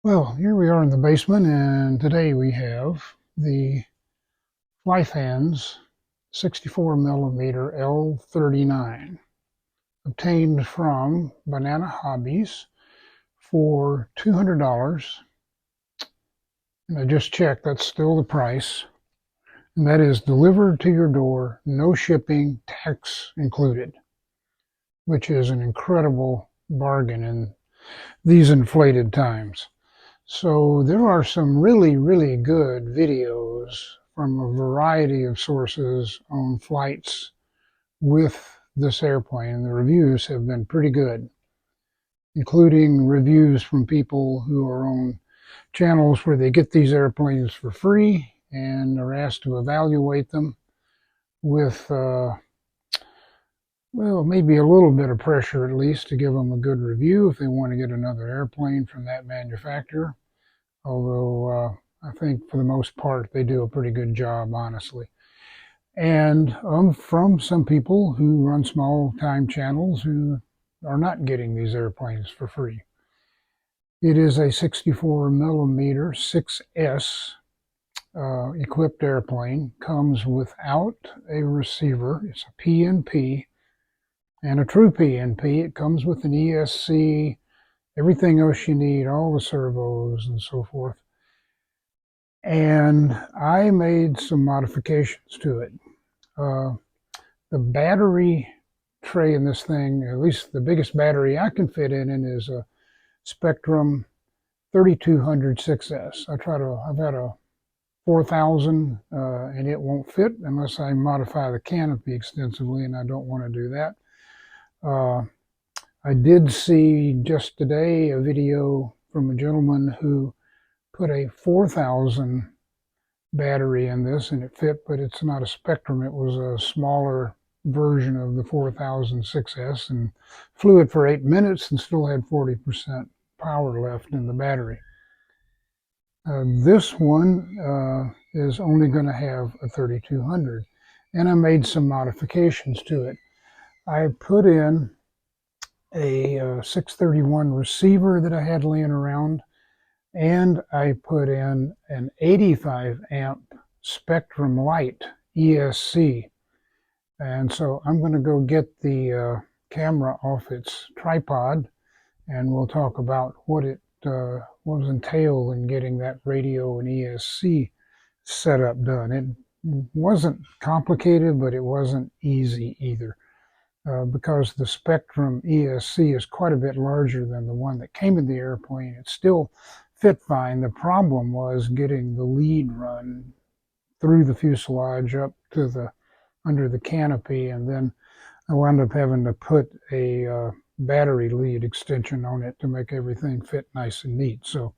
Well, here we are in the basement, and today we have the FlyFans 64mm L39, obtained from Banana Hobbies for $200. And I just checked, that's still the price. And that is delivered to your door, no shipping, tax included, which is an incredible bargain in these inflated times. So there are some really good videos from a variety of sources on flights with this airplane. The reviews have been pretty good, including reviews from people who are on channels where they get these airplanes for free and are asked to evaluate them with, well, maybe a little bit of pressure at least to give them a good review if they want to get another airplane from that manufacturer. Although I think for the most part they do a pretty good job, honestly. And from some people who run small time channels who are not getting these airplanes for free. It is a 64mm 6S equipped airplane, comes without a receiver. It's a PNP and a true PNP. It comes with an ESC, everything else you need, all the servos and so forth. And I made some modifications to it. The battery tray in this thing, at least the biggest battery I can fit in is a Spectrum 3200 6S. I've had a 4000 and it won't fit unless I modify the canopy extensively, and I don't want to do that. I did see just today a video from a gentleman who put a 4000 battery in this and it fit, but it's not a Spectrum. It was a smaller version of the 4000 6S and flew it for 8 minutes and still had 40% power left in the battery. This one is only going to have a 3200, and I made some modifications to it. I put in a 631 receiver that I had laying around, and I put in an 85 amp Spectrum Light ESC. And so I'm going to go get the camera off its tripod, and we'll talk about what it was entailed in getting that radio and ESC setup done. It wasn't complicated, but it wasn't easy either. Because the Spectrum ESC is quite a bit larger than the one that came in the airplane. It still fit fine. The problem was getting the lead run through the fuselage up to the under the canopy, and then I wound up having to put a battery lead extension on it to make everything fit nice and neat. So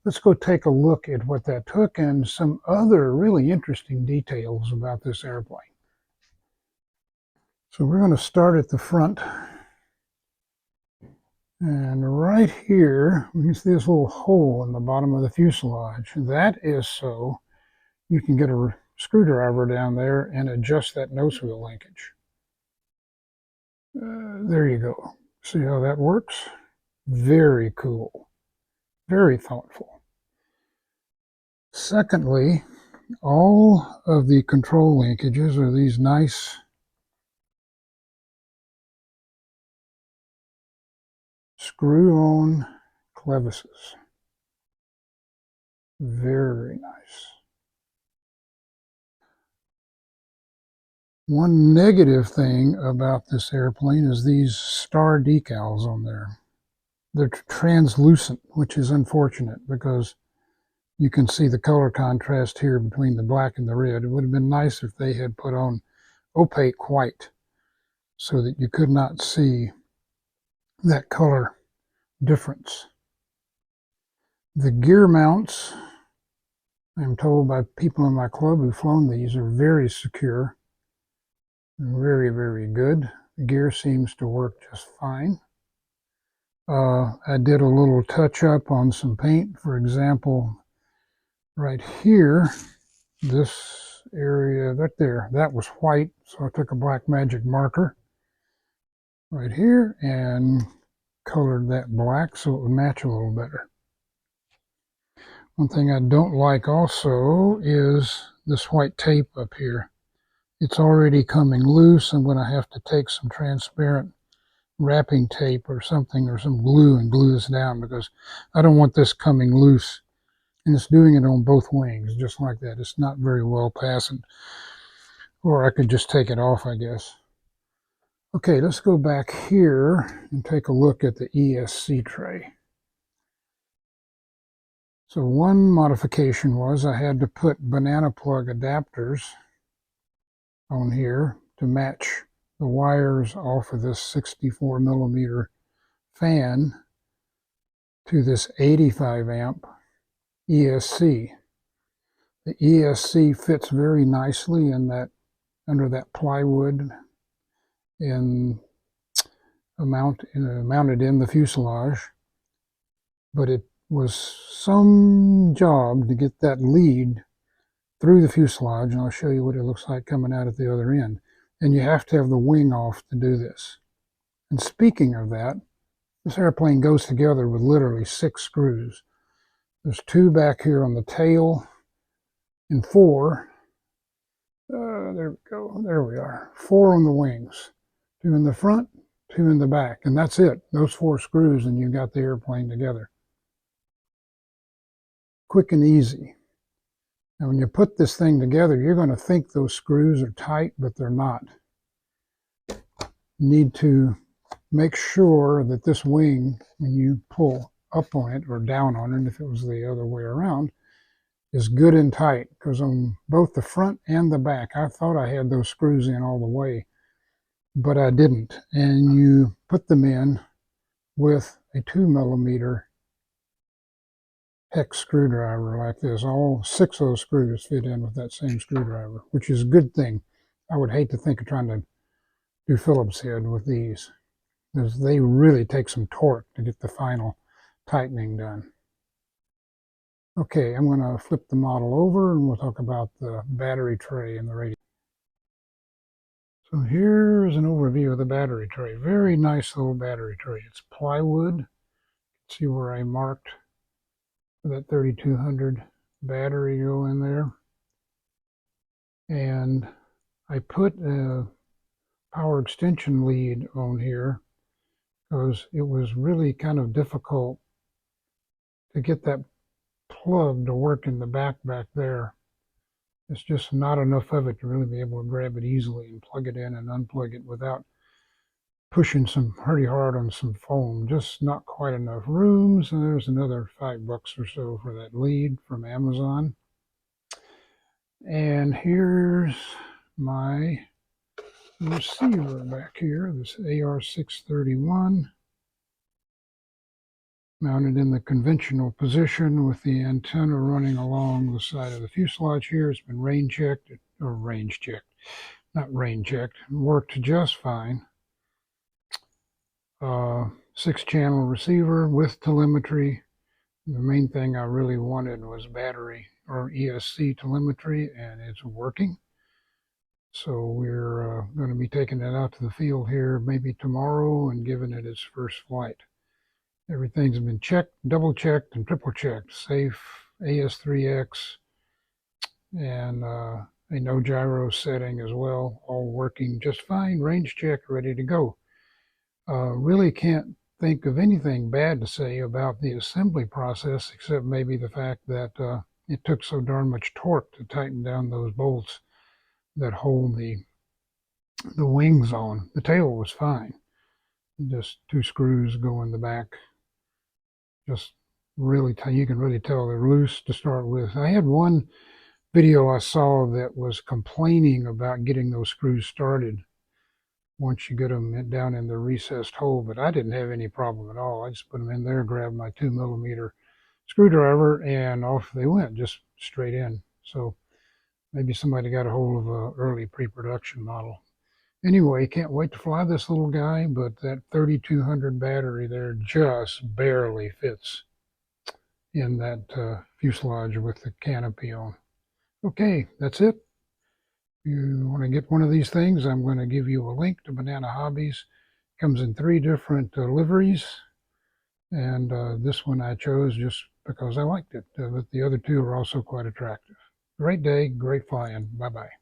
let's go take a look at what that took and some other really interesting details about this airplane. So we're going to start at the front, and right here we can see this little hole in the bottom of the fuselage. That is so you can get a screwdriver down there and adjust that nose wheel linkage. There you go. See how that works? Very cool. Very thoughtful. Secondly, all of the control linkages are these nice screw-on clevises. Very nice. One negative thing about this airplane is these star decals on there. They're translucent, which is unfortunate because you can see the color contrast here between the black and the red. It would have been nice if they had put on opaque white so that you could not see that color difference. The gear mounts, I'm told by people in my club who've flown these, are very secure. Very good. The gear seems to work just fine. I did a little touch up on some paint. For example, right here, this area right there, that was white, so I took a black magic marker right here and colored that black so it would match a little better. One thing I don't like also is this white tape up here. It's already coming loose. I'm going to have to take some transparent wrapping tape or something, or some glue, and glue this down, because I don't want this coming loose. And it's doing it on both wings, just like that. It's not very well fastened. Or I could just take it off, I guess. Okay, let's go back here and take a look at the ESC tray. So one modification was I had to put banana plug adapters on here to match the wires off of this 64 millimeter fan to this 85 amp ESC. The ESC fits very nicely in that, under that plywood, and mounted in the fuselage, but it was some job to get that lead through the fuselage, and I'll show you what it looks like coming out at the other end. And you have to have the wing off to do this. And speaking of that, this airplane goes together with literally 6 screws. There's 2 back here on the tail, and 4, there we go, there we are, 4 on the wings, 2 in the front, 2 in the back, and that's it. Those 4 screws, and you got the airplane together. Quick and easy. Now when you put this thing together, you're going to think those screws are tight, but they're not. You need to make sure that this wing, when you pull up on it or down on it, if it was the other way around, is good and tight, because on both the front and the back, I thought I had those screws in all the way, but I didn't. And you put them in with a 2 millimeter hex screwdriver like this. All 6 of those screws fit in with that same screwdriver, which is a good thing. I would hate to think of trying to do Phillips head with these, because they really take some torque to get the final tightening done. Okay, I'm going to flip the model over and we'll talk about the battery tray and the radio. So here's an overview of the battery tray. Very nice little battery tray. It's plywood. See where I marked that 3200 battery go in there. And I put a power extension lead on here because it was really kind of difficult to get that plug to work in the back there. It's just not enough of it to really be able to grab it easily and plug it in and unplug it without pushing some pretty hard on some foam. Just not quite enough room. So there's another $5 or so for that lead from Amazon. And here's my receiver back here, this AR631, mounted in the conventional position with the antenna running along the side of the fuselage here. It's been range checked, or range checked, not rain checked. It worked just fine. 6-channel receiver with telemetry. The main thing I really wanted was battery or ESC telemetry, and it's working. So we're going to be taking it out to the field here maybe tomorrow and giving it its first flight. Everything's been checked, double checked, and triple checked. Safe, AS3X, and a no gyro setting as well, all working just fine. Range check, ready to go. Really can't think of anything bad to say about the assembly process, except maybe the fact that it took so darn much torque to tighten down those bolts that hold the wings on. The tail was fine. Just 2 screws go in the back. Just really you can really tell they're loose to start with. I had one video I saw that was complaining about getting those screws started once you get them down in the recessed hole, but I didn't have any problem at all. I just put them in there, grabbed my 2 millimeter screwdriver, and off they went, just straight in. So maybe somebody got a hold of an early pre-production model. Anyway, can't wait to fly this little guy, but that 3200 battery there just barely fits in that fuselage with the canopy on. Okay, that's it. If you want to get one of these things, I'm going to give you a link to Banana Hobbies. It comes in 3 different liveries, and this one I chose just because I liked it. The other two are also quite attractive. Great day, great flying. Bye-bye.